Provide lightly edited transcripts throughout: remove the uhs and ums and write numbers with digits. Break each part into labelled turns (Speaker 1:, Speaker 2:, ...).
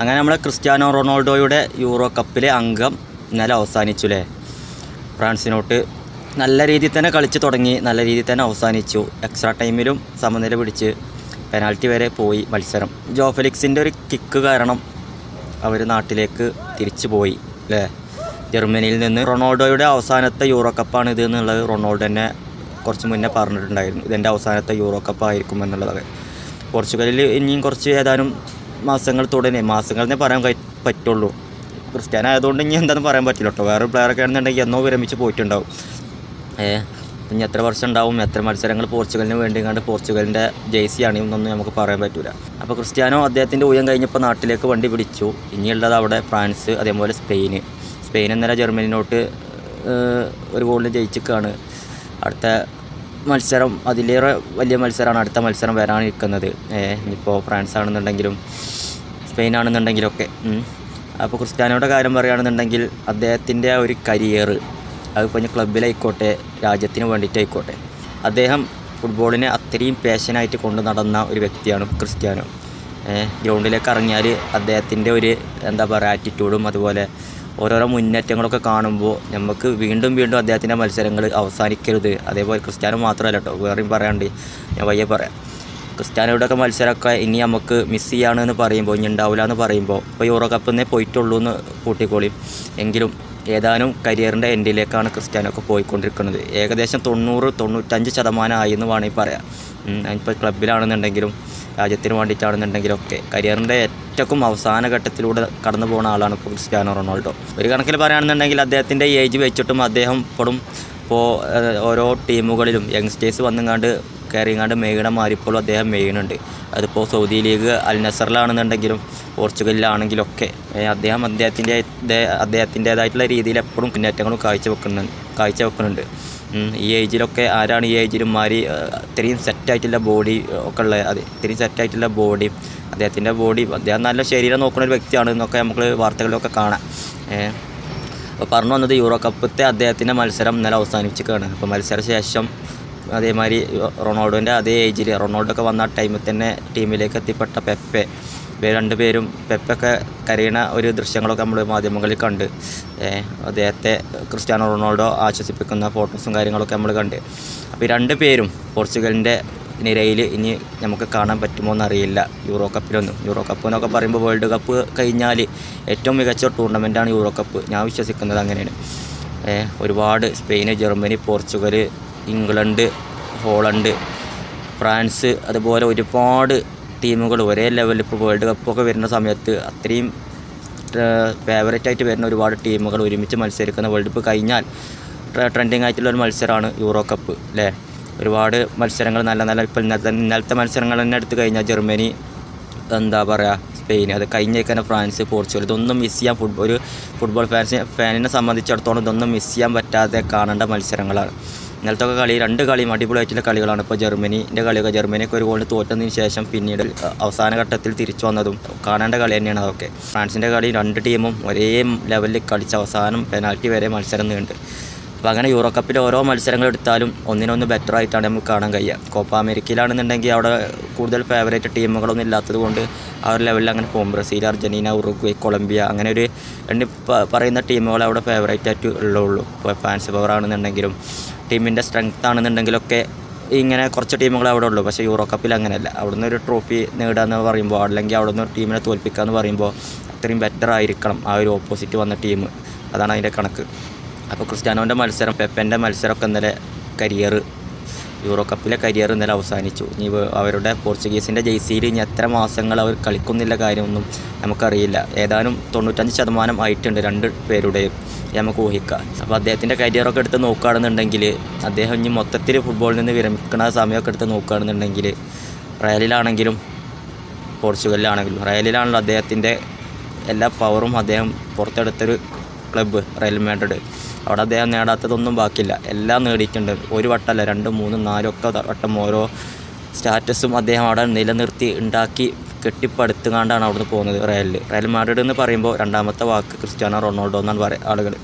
Speaker 1: അങ്ങനെ നമ്മളെ ക്രിസ്ത്യാനോ റൊണാൾഡോയുടെ യൂറോ കപ്പിലെ അംഗം ഇന്നലെ അവസാനിച്ചു അല്ലേ. ഫ്രാൻസിനോട്ട് നല്ല രീതിയിൽ തന്നെ കളിച്ച് തുടങ്ങി, നല്ല രീതിയിൽ തന്നെ അവസാനിച്ചു. എക്സ്ട്രാ ടൈമിലും സമനില പിടിച്ച് പെനാൽറ്റി വരെ പോയി മത്സരം. ജോ ഫെലിക്സിൻ്റെ ഒരു കിക്ക് കാരണം അവർ നാട്ടിലേക്ക് തിരിച്ചു പോയി അല്ലേ. ജർമ്മനിയിൽ നിന്ന് റൊണാൾഡോയുടെ അവസാനത്തെ യൂറോ കപ്പാണ് ഇത് എന്നുള്ളത് റൊണാൾഡോ തന്നെ കുറച്ച് മുന്നേ പറഞ്ഞിട്ടുണ്ടായിരുന്നു. ഇതെൻ്റെ അവസാനത്തെ യൂറോ കപ്പ് ആയിരിക്കും എന്നുള്ളതൊക്കെ. പോർച്ചുഗലിൽ ഇനിയും കുറച്ച് ഏതാനും മാസങ്ങൾ മാസങ്ങളെന്നേ പറയാൻ പറ്റുള്ളൂ. ക്രിസ്ത്യാനോ ആയതുകൊണ്ട് ഇനി എന്താണെന്ന് പറയാൻ പറ്റില്ല കേട്ടോ. വേറെ പ്ലെയറൊക്കെ ആണെന്നുണ്ടെങ്കിൽ എന്നോ വിരമിച്ച് പോയിട്ടുണ്ടാവും. ഇനി എത്ര വർഷം ഉണ്ടാവും, എത്ര മത്സരങ്ങൾ പോർച്ചുഗലിന് വേണ്ടി കണ്ട് പോർച്ചുഗലിൻ്റെ ജേഴ്സി ആണെന്നൊന്നും നമുക്ക് പറയാൻ പറ്റില്ല. അപ്പോൾ ക്രിസ്ത്യാനോ അദ്ദേഹത്തിൻ്റെ ഊഴം കഴിഞ്ഞപ്പോൾ നാട്ടിലേക്ക് വണ്ടി പിടിച്ചു. ഇനിയുള്ളത് അവിടെ ഫ്രാൻസ്, അതേപോലെ സ്പെയിൻ ഇന്നലെ ജർമ്മനിനോട്ട് ഒരു ഗോളിന് ജയിച്ചിക്കാണ്. അടുത്ത മത്സരം അതിലേറെ വലിയ മത്സരമാണ് അടുത്ത മത്സരം വരാനിരിക്കുന്നത്. ഇനിയിപ്പോൾ ഫ്രാൻസ് ആണെന്നുണ്ടെങ്കിലും സ്പെയിൻ ആണെന്നുണ്ടെങ്കിലും ഒക്കെ. അപ്പോൾ ക്രിസ്ത്യാനോയുടെ കാര്യം പറയുകയാണെന്നുണ്ടെങ്കിൽ അദ്ദേഹത്തിൻ്റെ ആ ഒരു കരിയർ, അതിപ്പോൾ ഇനി ക്ലബിലായിക്കോട്ടെ രാജ്യത്തിന് വേണ്ടിയിട്ടായിക്കോട്ടെ, അദ്ദേഹം ഫുട്ബോളിനെ അത്രയും പാഷനായിട്ട് കൊണ്ട് നടന്ന ഒരു വ്യക്തിയാണ് ക്രിസ്ത്യാനോ. ഗ്രൗണ്ടിലേക്ക് ഇറങ്ങിയാൽ അദ്ദേഹത്തിൻ്റെ ഒരു എന്താ പറയുക ആറ്റിറ്റ്യൂഡും അതുപോലെ ഓരോരോ മുന്നേറ്റങ്ങളൊക്കെ കാണുമ്പോൾ നമുക്ക് വീണ്ടും അദ്ദേഹത്തിൻ്റെ മത്സരങ്ങൾ അവസാനിക്കരുത്. അതേപോലെ ക്രിസ്ത്യാനോ മാത്രമല്ല കേട്ടോ, വേറെയും പറയാണ്ട് ഞാൻ വയ്യെ പറയാം. ക്രിസ്ത്യാനോയുടെയൊക്കെ മത്സരമൊക്കെ ഇനി നമുക്ക് മിസ് ചെയ്യാണെന്ന് പറയുമ്പോൾ, ഇനി ഉണ്ടാവില്ല എന്ന് പറയുമ്പോൾ, ഇപ്പോൾ യൂറോ കപ്പിൽ നിന്നേ പോയിട്ടുള്ളൂ എന്ന് കൂട്ടിക്കോളി. എങ്കിലും ഏതാനും കരിയറിൻ്റെ എൻഡിലേക്കാണ് ക്രിസ്ത്യാനോ ഒക്കെ പോയിക്കൊണ്ടിരിക്കുന്നത്. ഏകദേശം 90-95% ആയി എന്ന് വേണമെങ്കിൽ പറയാം. ഇപ്പോൾ ക്ലബിലാണെന്നുണ്ടെങ്കിലും രാജ്യത്തിന് വേണ്ടിയിട്ടാണെന്നുണ്ടെങ്കിലും ഒക്കെ കരിയറിൻ്റെ ഏറ്റവും അവസാന ഘട്ടത്തിലൂടെ കടന്നു പോകുന്ന ആളാണ് ഇപ്പോൾ ക്രിസ്ത്യാനോ റൊണാൾഡോ. ഒരു കണക്കിൽ പറയുകയാണെന്നുണ്ടെങ്കിൽ അദ്ദേഹത്തിൻ്റെ ഏജ് വെച്ചിട്ടും അദ്ദേഹം ഇപ്പോഴും ഓരോ ടീമുകളിലും യങ്സ്റ്റേഴ്സ് വന്നുങ്ങാണ്ട് കയറിങ്ങാണ്ട് മെയ്യണമാരിപ്പോഴും അദ്ദേഹം മെയ്യുന്നുണ്ട്. അതിപ്പോൾ സൗദി ലീഗ് അൽ നസറിലാണെന്നുണ്ടെങ്കിലും പോർച്ചുഗലിലാണെങ്കിലൊക്കെ അദ്ദേഹം അദ്ദേഹത്തിൻ്റേതായിട്ടുള്ള രീതിയിൽ എപ്പോഴും മുന്നേറ്റങ്ങളും കാഴ്ചവെക്കുന്നുണ്ട്. ഈ ഏജിലൊക്കെ ആരാണ് ഈ ഏജിലും മാറി ഇത്രയും സെറ്റായിട്ടുള്ള ബോഡി ഒക്കെ ഉള്ളത്, ഇത്രയും സെറ്റായിട്ടുള്ള ബോഡി, അദ്ദേഹം നല്ല ശരീരം നോക്കുന്ന ഒരു വ്യക്തിയാണ് എന്നൊക്കെ നമുക്ക് വാർത്തകളിലൊക്കെ കാണാം. അപ്പോൾ പറഞ്ഞു വന്നത് യൂറോ കപ്പത്തെ അദ്ദേഹത്തിൻ്റെ മത്സരം ഇന്നലെ അവസാനിച്ചിരിക്കുകയാണ്. അപ്പോൾ മത്സരശേഷം അതേമാതിരി റൊണാൾഡോൻ്റെ അതേ ഏജിൽ റൊണാൾഡോ ഒക്കെ വന്ന ടൈമിൽ തന്നെ ടീമിലേക്ക് എത്തിപ്പെട്ട പെപ്പെ, രണ്ടുപേരും പെപ്പൊക്കെ കരയുന്ന ഒരു ദൃശ്യങ്ങളൊക്കെ നമ്മൾ മാധ്യമങ്ങളിൽ കണ്ട്. അദ്ദേഹത്തെ ക്രിസ്ത്യാനോ റൊണാൾഡോ ആശ്വസിപ്പിക്കുന്ന ഫോട്ടോസും കാര്യങ്ങളൊക്കെ നമ്മൾ കണ്ട്. അപ്പോൾ ഈ രണ്ട് പേരും പോർച്ചുഗലിൻ്റെ നിരയിൽ ഇനി നമുക്ക് കാണാൻ പറ്റുമോ എന്നറിയില്ല യൂറോ കപ്പിലൊന്നും. യൂറോ കപ്പ് എന്നൊക്കെ പറയുമ്പോൾ വേൾഡ് കപ്പ് കഴിഞ്ഞാൽ ഏറ്റവും മികച്ച ടൂർണമെൻറ്റാണ് യൂറോ കപ്പ്. ഞാൻ വിശ്വസിക്കുന്നത് അങ്ങനെയാണ്. ഒരുപാട് Spain, Germany, Portugal, England, Holland, France, അതുപോലെ ഒരുപാട് ടീമുകൾ ഒരേ ലെവലിൽ ഇപ്പോൾ വേൾഡ് കപ്പൊക്കെ വരുന്ന സമയത്ത് അത്രയും ഫേവറേറ്റായിട്ട് വരുന്ന ഒരുപാട് ടീമുകൾ ഒരുമിച്ച് മത്സരിക്കുന്ന വേൾഡ് കപ്പ് കഴിഞ്ഞാൽ ട്രെൻഡിങ് ആയിട്ടുള്ളൊരു മത്സരമാണ് യൂറോ കപ്പ് അല്ലേ. ഒരുപാട് മത്സരങ്ങൾ നല്ല ഇപ്പോൾ ഇന്നലത്തെ മത്സരങ്ങൾ തന്നെ എടുത്തു കഴിഞ്ഞാൽ ജർമ്മനി, എന്താ പറയുക, സ്പെയിൻ, അത് കഴിഞ്ഞേക്കാൻ ഫ്രാൻസ്, പോർച്ചുഗൽ, ഇതൊന്നും മിസ് ചെയ്യാൻ ഒരു ഫുട്ബോൾ ഫാനിനെ സംബന്ധിച്ചിടത്തോളം ഇതൊന്നും മിസ് ചെയ്യാൻ പറ്റാതെ കാണേണ്ട മത്സരങ്ങളാണ്. ഇന്നലത്തെ രണ്ട് കളിയും അടിപൊളിയായിട്ടുള്ള കളികളാണ്. ഇപ്പോൾ ജർമ്മനിയൊക്കെ ഒരു ഗോളിന് തോറ്റതിന് ശേഷം പിന്നീട് അവസാന ഘട്ടത്തിൽ തിരിച്ചു വന്നതും കാണേണ്ട കളി തന്നെയാണ് അതൊക്കെ. ഫ്രാൻസിൻ്റെ കളി രണ്ട് ടീമും ഒരേ ലെവലിൽ കളിച്ച് അവസാനം പെനാൽറ്റി വരെ മത്സരം നീണ്ട്. അപ്പോൾ അങ്ങനെ യൂറോ കപ്പിൽ ഓരോ മത്സരങ്ങൾ എടുത്താലും ഒന്നിനൊന്ന് ബെറ്റർ ആയിട്ടാണ് നമുക്ക് കാണാൻ കഴിയുക. കോപ്പ അമേരിക്കയിലാണെന്നുണ്ടെങ്കിൽ അവിടെ കൂടുതൽ ഫേവറേറ്റ് ടീമുകളൊന്നും ഇല്ലാത്തത് കൊണ്ട് ആ ഒരു ലെവലിൽ അങ്ങനെ പോകും. ബ്രസീൽ, അർജൻറ്റീന, ഉറുഗ്വേ, കൊളംബിയ, അങ്ങനെ ഒരു പറയുന്ന ടീമുകൾ അവിടെ ഫേവറേറ്റ് ആയിട്ട് ഉള്ളൂ. ഇപ്പോൾ ഫാൻസ് പവർ ആണെന്നുണ്ടെങ്കിലും ടീമിൻ്റെ സ്ട്രെങ്ത് ആണെന്നുണ്ടെങ്കിലൊക്കെ ഇങ്ങനെ കുറച്ച് ടീമുകൾ അവിടെ ഉള്ളൂ. പക്ഷേ യൂറോ കപ്പിൽ അങ്ങനെയല്ല. അവിടുന്ന് ഒരു ട്രോഫി നേടുക എന്ന് പറയുമ്പോൾ, അല്ലെങ്കിൽ അവിടുന്ന് ഒരു ടീമിനെ തോൽപ്പിക്കുക എന്ന് പറയുമ്പോൾ അത്രയും ബെറ്റർ ആയിരിക്കണം ആ ഒരു ഓപ്പോസിറ്റ് വന്ന ടീം. അതാണ് അതിൻ്റെ കണക്ക്. അപ്പോൾ ക്രിസ്ത്യാനോൻ്റെ മത്സരം, പെപ്പൻ്റെ മത്സരമൊക്കെ ഇന്നലെ യൂറോ കപ്പിലെ കരിയർ ഇന്നലെ അവസാനിച്ചു. ഇനി അവരുടെ പോർച്ചുഗീസിൻ്റെ ജേഴ്സിയിൽ ഇനി എത്ര മാസങ്ങൾ അവർ കളിക്കുന്നില്ല കാര്യമൊന്നും നമുക്കറിയില്ല. ഏതാനും 95% ആയിട്ടുണ്ട് രണ്ട് പേരുടെയും നമുക്ക് ഊഹിക്കാം. അപ്പോൾ അദ്ദേഹത്തിൻ്റെ കരിയറൊക്കെ എടുത്ത് നോക്കുകയാണെന്നുണ്ടെങ്കിൽ അദ്ദേഹം ഇനി മൊത്തത്തിൽ ഫുട്ബോളിൽ നിന്ന് വിരമിക്കുന്ന സമയമൊക്കെ എടുത്ത് നോക്കുകയാണെന്നുണ്ടെങ്കിൽ റയലിലാണെങ്കിലും പോർച്ചുഗലിലാണെങ്കിലും, റയലിലാണല്ലോ അദ്ദേഹത്തിൻ്റെ എല്ലാ പവറും അദ്ദേഹം പുറത്തെടുത്തൊരു ക്ലബ്ബ് റയൽ മാഡ്രിഡ്. അവിടെ അദ്ദേഹം നേടാത്തതൊന്നും ബാക്കിയില്ല, എല്ലാം നേടിയിട്ടുണ്ട്. ഒരു വട്ടമല്ല, 2, 3, 4 ഒക്കെ വട്ടം ഓരോ സ്റ്റാറ്റസും അദ്ദേഹം അവിടെ നിലനിർത്തി ഉണ്ടാക്കി കെട്ടിപ്പടുത്തുകൊണ്ടാണ് അവിടുന്ന് പോകുന്നത് റയൽ മാഡ്രിഡ് എന്ന് പറയുമ്പോൾ രണ്ടാമത്തെ വാക്ക് ക്രിസ്ത്യാനോ റൊണാൾഡോ എന്നാണ് പറയുക ആളുകൾ.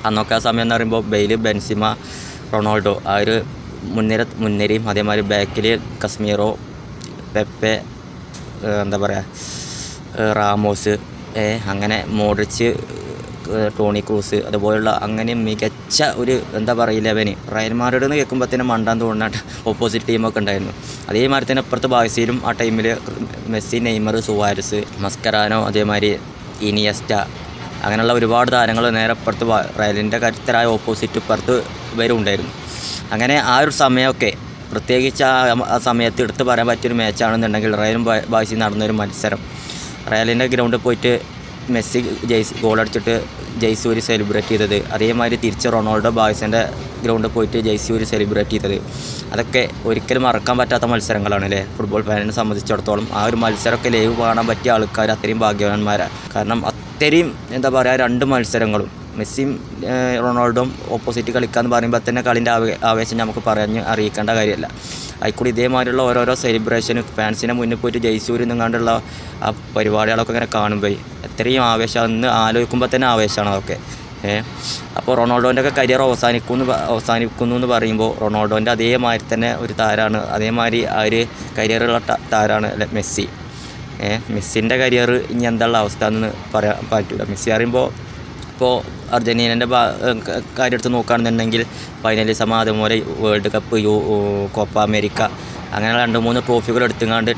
Speaker 1: അന്നൊക്കെ ആ സമയം എന്ന് പറയുമ്പോൾ ബെയ്ല്, ബെൻസിമ, റൊണാൾഡോ ആ ഒരു മുൻനിരയും, അതേമാതിരി ബാക്കിൽ കസ്മീറോ, പെപ്പെ, എന്താ പറയുക, റാമോസ്, അങ്ങനെ മോഡ്രിച്ച്, ടോണി ക്രൂസ്, അതുപോലുള്ള അങ്ങനെ മികച്ച ഒരു എന്താ പറയുക ലെവന് റയൽ മാഡ്രിഡ് എന്ന് കേൾക്കുമ്പോൾ തന്നെ മണ്ടാൻ തോന്നുന്ന ഓപ്പോസിറ്റ് ടീമൊക്കെ ഉണ്ടായിരുന്നു. അതേമാതിരി തന്നെ അപ്പുറത്ത് ബാഴ്സയിലും ആ ടൈമിൽ മെസ്സി, നെയ്മർ, സുവാരസ്, മസ്കറാനോ, അതേമാതിരി ഇനിയസ്റ്റ, അങ്ങനെയുള്ള ഒരുപാട് താരങ്ങൾ നേരെ അപ്പുറത്ത് റയലിൻ്റെ കരുത്തരായ ഓപ്പോസിറ്റ് ഇപ്പുറത്ത് വരും ഉണ്ടായിരുന്നു. അങ്ങനെ ആ ഒരു സമയമൊക്കെ പ്രത്യേകിച്ച് ആ സമയത്ത് എടുത്ത് പറയാൻ പറ്റിയൊരു മാച്ചാണെന്നുണ്ടെങ്കിൽ റയലും ബാഴ്സയും നടന്നൊരു മത്സരം. റയലിൻ്റെ ഗ്രൗണ്ടിൽ പോയിട്ട് മെസ്സി ഗോളടിച്ചിട്ട് ജയ്സൂരി സെലിബ്രേറ്റ് ചെയ്തത്, അതേമാതിരി തിരിച്ച് റൊണാൾഡോ ബാഴ്സൻ്റെ ഗ്രൗണ്ടിൽ പോയിട്ട് ജയ്സൂരി സെലിബ്രേറ്റ് ചെയ്തത്, അതൊക്കെ ഒരിക്കലും മറക്കാൻ പറ്റാത്ത മത്സരങ്ങളാണ് അല്ലേ ഫുട്ബോൾ ഫാനിനെ സംബന്ധിച്ചിടത്തോളം. ആ ഒരു മത്സരമൊക്കെ ലൈവ് കാണാൻ പറ്റിയ ആൾക്കാർ അത്രയും ഭാഗ്യവാന്മാരാണ്. കാരണം അത്രയും എന്താ പറയുക, 2 മത്സരങ്ങളും മെസ്സിയും റൊണാൾഡോയും ഓപ്പോസിറ്റ് കളിക്കാന്ന് പറയുമ്പോൾ തന്നെ കളിൻ്റെ ആവേശം നമുക്ക് പറഞ്ഞ് അറിയിക്കേണ്ട കാര്യമല്ല. അതിൽക്കൂടി ഇതേമാതിരിയുള്ള ഓരോരോ സെലിബ്രേഷൻ ഫാൻസിനെ മുന്നിൽ പോയിട്ട് ജയ്സൂരിൽ നിന്നാണ്ടുള്ള ആ പരിപാടികളൊക്കെ ഇങ്ങനെ കാണുമ്പോൾ എത്രയും ആവേശം, അന്ന് ആലോചിക്കുമ്പോൾ തന്നെ ആവേശമാണ് അതൊക്കെ. അപ്പോൾ റൊണാൾഡോൻ്റെ ഒക്കെ കരിയർ അവസാനിക്കുന്നു എന്ന് പറയുമ്പോൾ റൊണാൾഡോൻ്റെ അതേമാതിരി തന്നെ ഒരു താരമാണ്, അതേമാതിരി ആ ഒരു കരിയറുള്ള താരമാണ് മെസ്സി. മെസ്സിൻ്റെ കരിയർ ഇനി എന്നുള്ള അവസ്ഥ എന്ന് പറയാൻ പറ്റില്ല. മെസ്സി പറയുമ്പോൾ ഇപ്പോൾ അർജൻറ്റീനൻ്റെ കാര്യം എടുത്ത് നോക്കുകയാണെന്നുണ്ടെങ്കിൽ ഫൈനലിസം, അതുപോലെ വേൾഡ് കപ്പ്, കോപ്പ അമേരിക്ക, അങ്ങനെ 2-3 ട്രോഫികൾ എടുത്തുകൊണ്ട്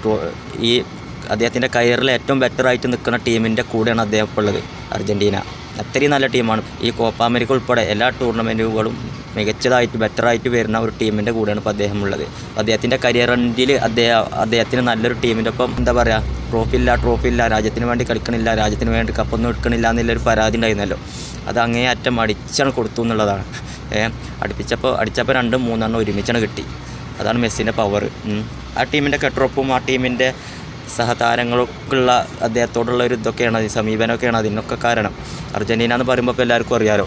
Speaker 1: ഈ അദ്ദേഹത്തിൻ്റെ കരിയറിൽ ഏറ്റവും ബെറ്ററായിട്ട് നിൽക്കുന്ന ടീമിൻ്റെ കൂടെയാണ് അദ്ദേഹം ഇപ്പോൾ ഉള്ളത്. അർജൻറ്റീന അത്രയും നല്ല ടീമാണ്. ഈ കോപ്പ അമേരിക്ക ഉൾപ്പെടെ എല്ലാ ടൂർണമെൻറ്റുകളും മികച്ചതായിട്ട് ബെറ്ററായിട്ട് വരുന്ന ഒരു ടീമിൻ്റെ കൂടെയാണ് ഇപ്പോൾ അദ്ദേഹം ഉള്ളത്. അദ്ദേഹത്തിൻ്റെ കരിയറിൽ അദ്ദേഹത്തിന് നല്ലൊരു ടീമിൻ്റെ ഒപ്പം എന്താ പറയുക, ട്രോഫി ഇല്ല, രാജ്യത്തിന് വേണ്ടി കളിക്കണില്ല, രാജ്യത്തിന് വേണ്ടി കപ്പൊന്നും എടുക്കണില്ല എന്നുള്ളൊരു പരാതി ഉണ്ടായിരുന്നല്ലോ. അത് അങ്ങേ അറ്റം അടിച്ചാണ് കൊടുത്തു എന്നുള്ളതാണ്. അടിച്ചപ്പോൾ 2-3 ഒരുമിച്ചാണ് കിട്ടി. അതാണ് മെസ്സിൻ്റെ പവർ. ആ ടീമിൻ്റെ കെട്ടുറപ്പും ആ ടീമിൻ്റെ സഹതാരങ്ങൾക്കുള്ള അദ്ദേഹത്തോടുള്ള ഒരു ഇതൊക്കെയാണ്, സമീപനമൊക്കെയാണ് അതിനൊക്കെ കാരണം. അർജൻറ്റീന എന്ന് പറയുമ്പോൾ ഇപ്പോൾ എല്ലാവർക്കും അറിയാലോ,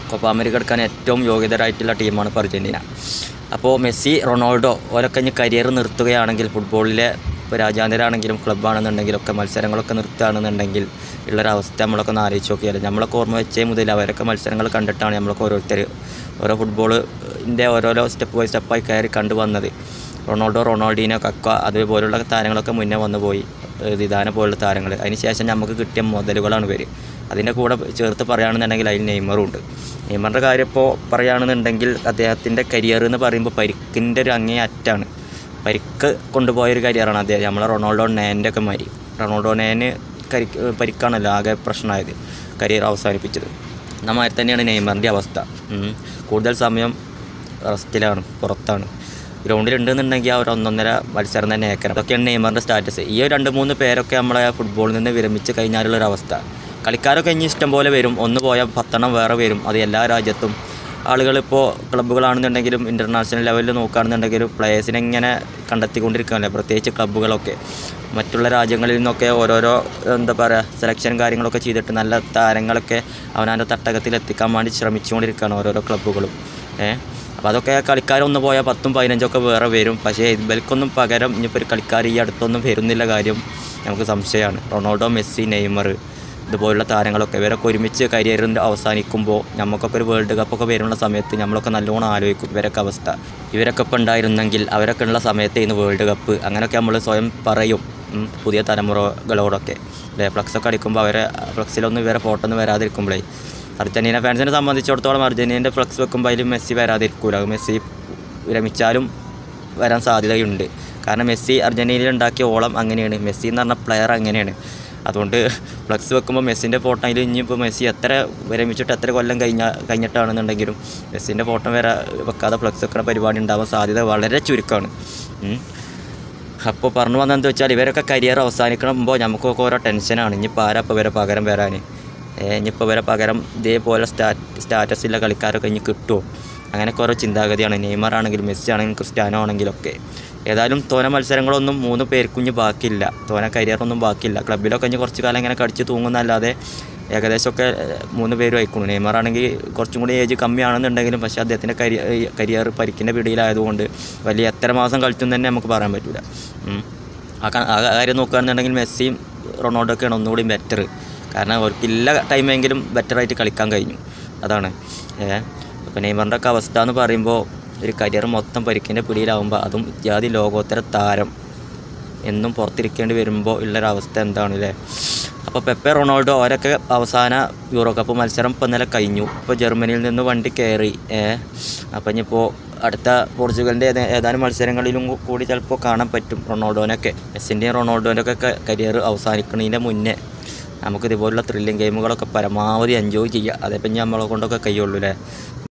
Speaker 1: കോപ്പ അമേരിക്ക എടുക്കാൻ ഏറ്റവും യോഗ്യതരായിട്ടുള്ള ടീമാണ് ഇപ്പോൾ അർജൻറ്റീന. അപ്പോൾ മെസ്സി, റൊണാൾഡോ ഓരൊക്കെ ഇനി കരിയർ നിർത്തുകയാണെങ്കിൽ, ഫുട്ബോളിലെ ഇപ്പോൾ രാജ്യാന്തരമാണെങ്കിലും ക്ലബ്ബാണെന്നുണ്ടെങ്കിലൊക്കെ മത്സരങ്ങളൊക്കെ നിർത്തുകയാണെന്നുണ്ടെങ്കിൽ ഉള്ളൊരവസ്ഥ നമ്മളൊക്കെ ഒന്ന് ആലോചിച്ച് നോക്കിയാൽ, നമ്മളൊക്കെ ഓർമ്മ വെച്ചേ മുതൽ അവരൊക്കെ മത്സരങ്ങൾ കണ്ടിട്ടാണ് നമ്മളൊക്കെ ഓരോ ഫുട്ബോളിൻ്റെ ഓരോരോ സ്റ്റെപ്പ് ബൈ സ്റ്റെപ്പായി കയറി കണ്ടുവന്നത്. റൊണാൾഡോ, റൊണാൾഡീനോ, കക്ക അതുപോലുള്ള താരങ്ങളൊക്കെ മുന്നേ വന്നു പോയി, സിദാനെ പോലുള്ള താരങ്ങൾ. അതിന് ശേഷം നമുക്ക് കിട്ടിയ മുതലുകളാണ് പേര്. അതിൻ്റെ കൂടെ ചേർത്ത് പറയുകയാണെന്നുണ്ടെങ്കിൽ അതിൽ നെയ്മറും ഉണ്ട്. നെയ്മറിൻ്റെ കാര്യം ഇപ്പോൾ പറയുകയാണെന്നുണ്ടെങ്കിൽ അദ്ദേഹത്തിൻ്റെ കരിയർ എന്ന് പറയുമ്പോൾ പരിക്കിൻ്റെ ഒരു അങ്ങേ അറ്റാണ്. പരിക്ക് കൊണ്ടുപോയൊരു കരിയറാണ് അദ്ദേഹം. നമ്മളെ റൊണാൾഡോ നേൻ്റെ ഒക്കെ മാതിരി. റൊണാൾഡോ നേന് പരിക്കാണല്ലോ ആകെ പ്രശ്നമായത്, കരിയർ അവസാനിപ്പിച്ചത്. എന്നമാതിരി തന്നെയാണ് നെയ്മറിൻ്റെ അവസ്ഥ. കൂടുതൽ സമയം റെസ്റ്റിലാണ്, പുറത്താണ്. ഗ്രൗണ്ടിലുണ്ടെന്നുണ്ടെങ്കിൽ ആ ഒരു 1.5 മത്സരം തന്നെ ഏക്കണം. അതൊക്കെയാണ് നെയ്മറിൻ്റെ സ്റ്റാറ്റസ്. ഈ 2-3 പേരൊക്കെ നമ്മളെ ഫുട്ബോളിൽ നിന്ന് വിരമിച്ച് കഴിഞ്ഞാലുള്ളൊരവസ്ഥ. കളിക്കാരൊക്കെ ഇനി ഇഷ്ടം പോലെ വരും, ഒന്ന് പോയാൽ 10 വേറെ വരും. അത് എല്ലാ രാജ്യത്തും ആളുകളിപ്പോൾ ക്ലബ്ബുകളാണെന്നുണ്ടെങ്കിലും ഇൻ്റർനാഷണൽ ലെവലിൽ നോക്കുകയാണെന്നുണ്ടെങ്കിലും പ്ലേയേഴ്സിനെ ഇങ്ങനെ കണ്ടെത്തിക്കൊണ്ടിരിക്കുകയല്ലേ, പ്രത്യേകിച്ച് ക്ലബ്ബുകളൊക്കെ. മറ്റുള്ള രാജ്യങ്ങളിൽ നിന്നൊക്കെ ഓരോരോ എന്താ പറയുക സെലക്ഷനും കാര്യങ്ങളൊക്കെ ചെയ്തിട്ട് നല്ല താരങ്ങളൊക്കെ അവനവൻ്റെ തട്ടകത്തിൽ എത്തിക്കാൻ വേണ്ടി ശ്രമിച്ചുകൊണ്ടിരിക്കുകയാണ് ഓരോരോ ക്ലബ്ബുകളും. അപ്പോൾ അതൊക്കെ കളിക്കാരൊന്ന് പോയാൽ 10-15 വേറെ വരും. പക്ഷേ ഇവൽക്കൊന്നും പകരം ഇനിയിപ്പോൾ ഒരു കളിക്കാർ ഈ അടുത്തൊന്നും വരുന്നില്ല കാര്യം നമുക്ക് സംശയമാണ്. റൊണാൾഡോ, മെസ്സി, നെയ്മർ ഇതുപോലുള്ള താരങ്ങളൊക്കെ ഇവരൊക്കെ ഒരുമിച്ച് കരിയറിൻ്റെ അവസാനിക്കുമ്പോൾ നമുക്കൊക്കെ ഒരു വേൾഡ് കപ്പൊക്കെ വരുന്ന സമയത്ത് നമ്മളൊക്കെ നല്ലോണം ആലോചിക്കും ഇവരൊക്കെ അവസ്ഥ. ഇവരൊക്കെ ഇപ്പോൾ ഉണ്ടായിരുന്നെങ്കിൽ അവരൊക്കെ ഉള്ള സമയത്ത് ഇന്ന് വേൾഡ് കപ്പ് അങ്ങനെയൊക്കെ നമ്മൾ സ്വയം പറയും പുതിയ തലമുറകളോടൊക്കെ. ഫ്ലക്സൊക്കെ അടിക്കുമ്പോൾ അവരെ ഫ്ലക്സിലൊന്നും ഇവരെ ഫോട്ടോ ഒന്നും വരാതിരിക്കുമ്പോഴേ, അർജൻറ്റീന ഫാൻസിനെ സംബന്ധിച്ചിടത്തോളം അർജൻറ്റീനൻ്റെ ഫ്ലക്സ് വെക്കുമ്പോൾ അതിൽ മെസ്സി വരാതിരിക്കില്ല. മെസ്സി വിരമിച്ചാലും വരാൻ സാധ്യതയുണ്ട്. കാരണം മെസ്സി അർജൻറ്റീനയിൽ ഉണ്ടാക്കിയ ഓളം അങ്ങനെയാണ്. മെസ്സി എന്ന് പറഞ്ഞ പ്ലെയർ അങ്ങനെയാണ്. അതുകൊണ്ട് ഫ്ലക്സ് വെക്കുമ്പോൾ മെസ്സിൻ്റെ ഫോട്ടോ അതിൽ ഇനിയിപ്പോൾ മെസ്സി എത്ര വിരമിച്ചിട്ട് എത്ര കൊല്ലം കഴിഞ്ഞിട്ടാണെന്നുണ്ടെങ്കിലും മെസ്സിൻ്റെ ഫോട്ടോ വെക്കാതെ ഫ്ലക്സ് വെക്കുന്ന പരിപാടി ഉണ്ടാവാൻ സാധ്യത വളരെ ചുരുക്കമാണ്. അപ്പോൾ പറഞ്ഞു വന്നതെന്ന് വെച്ചാൽ ഇവരൊക്കെ കരിയർ അവസാനിക്കുമ്പോൾ നമുക്കൊക്കെ ഓരോ ടെൻഷനാണ്. ഇനിയിപ്പോൾ ആരാ ഇപ്പോൾ ഇവരെ പകരം വരാൻ, ഇനിയിപ്പോൾ ഇവരെ പകരം ഇതേപോലെ സ്റ്റാറ്റസിലുള്ള കളിക്കാരൊക്കെ ഇനി കിട്ടുമോ, അങ്ങനെയൊക്കെ ഓരോ ചിന്താഗതിയാണ്. നെയ്മർ ആണെങ്കിലും മെസ്സി ആണെങ്കിലും ക്രിസ്ത്യാനോ ആണെങ്കിലൊക്കെ. ഏതായാലും തോന മത്സരങ്ങളൊന്നും 3 പേർക്കും ഇനി ബാക്കിയില്ല, തോന കരിയറൊന്നും ബാക്കിയില്ല. ക്ലബ്ബിലൊക്കെ ഇനി കുറച്ച് കാലം ഇങ്ങനെ കടിച്ച് തൂങ്ങുന്നല്ലാതെ ഏകദേശമൊക്കെ 3 പേരും അയക്കുന്നു. നെയ്മർ ആണെങ്കിൽ കുറച്ചും കൂടി ഏജ് കമ്മിയാണെന്നുണ്ടെങ്കിലും പക്ഷേ അദ്ദേഹത്തിൻ്റെ കരിയർ പരിക്കിൻ്റെ പിടിയിലായതുകൊണ്ട് വലിയ എത്ര മാസം കളിച്ചും തന്നെ നമുക്ക് പറയാൻ പറ്റില്ല. ആ കാര്യം നോക്കുകയാണെന്നുണ്ടെങ്കിൽ മെസ്സിയും റൊണാൾഡോയൊക്കെയാണ് ഒന്നുകൂടി ബെറ്റർ. കാരണം അവർക്കില്ല ടൈമെങ്കിലും ബെറ്ററായിട്ട് കളിക്കാൻ കഴിഞ്ഞു. അതാണ്. അപ്പോൾ നെയ്മറിൻ്റെ ഒക്കെ അവസ്ഥ എന്ന് പറയുമ്പോൾ ഒരു കരിയർ മൊത്തം പരിക്കിൻ്റെ പിടിയിലാവുമ്പോൾ അതും ജാതി ലോകോത്തര താരം എന്നും പുറത്തിരിക്കേണ്ടി വരുമ്പോൾ ഉള്ളൊരവസ്ഥ എന്താണ് അല്ലേ? അപ്പോൾ പെപ്പെ, റൊണാൾഡോ അവരൊക്കെ അവസാന യൂറോ കപ്പ് മത്സരം ഇപ്പോൾ ഇന്നലെ കഴിഞ്ഞു. ഇപ്പോൾ ജർമ്മനിയിൽ നിന്ന് വണ്ടി കയറി. അപ്പോൾ ഇനിയിപ്പോൾ അടുത്ത പോർച്ചുഗലിൻ്റെ ഏതാനും മത്സരങ്ങളിലും കൂടി ചിലപ്പോൾ കാണാൻ പറ്റും റൊണാൾഡോനൊക്കെ. മെസ്സിൻ്റെയും റൊണാൾഡോൻ്റെ ഒക്കെ കരിയർ അവസാനിക്കുന്നതിൻ്റെ മുന്നേ നമുക്ക് ഇതുപോലുള്ള ത്രില്ലിങ് ഗെയിമുകളൊക്കെ പരമാവധി എൻജോയ് ചെയ്യുക. അതേപ്പം നമ്മളെ കൊണ്ടൊക്കെ കഴിയുള്ളൂ അല്ലേ?